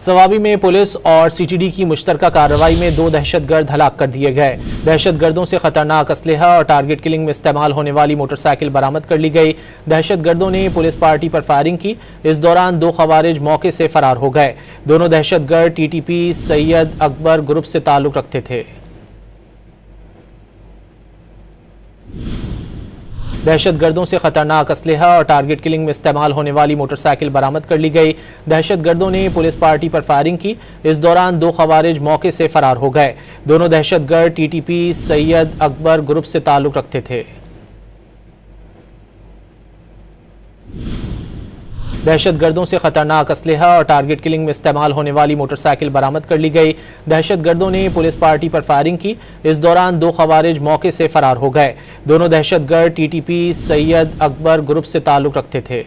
सवाबी में पुलिस और सीटीडी की मुश्तरका कार्रवाई में 2 दहशतगर्द हलाक कर दिए गए। दहशतगर्दों से खतरनाक असलहा और टारगेट किलिंग में इस्तेमाल होने वाली मोटरसाइकिल बरामद कर ली गई। दहशतगर्दों ने पुलिस पार्टी पर फायरिंग की। इस दौरान 2 खवारिज मौके से फरार हो गए। दोनों दहशतगर्द टीटीपी सैयद अकबर ग्रुप से ताल्लुक रखते थे। दहशतगर्दों से खतरनाक असलहा और टारगेट किलिंग में इस्तेमाल होने वाली मोटरसाइकिल बरामद कर ली गई। दहशतगर्दों ने पुलिस पार्टी पर फायरिंग की। इस दौरान 2 खवारिज मौके से फरार हो गए। दोनों दहशतगर्द टीटीपी सैयद अकबर ग्रुप से ताल्लुक रखते थे। दहशतगर्दों से खतरनाक असलहा और टारगेट किलिंग में इस्तेमाल होने वाली मोटरसाइकिल बरामद कर ली गई। दहशतगर्दों ने पुलिस पार्टी पर फायरिंग की। इस दौरान 2 खवारिज मौके से फरार हो गए। दोनों दहशतगर्द टीटीपी सैयद अकबर ग्रुप से ताल्लुक रखते थे।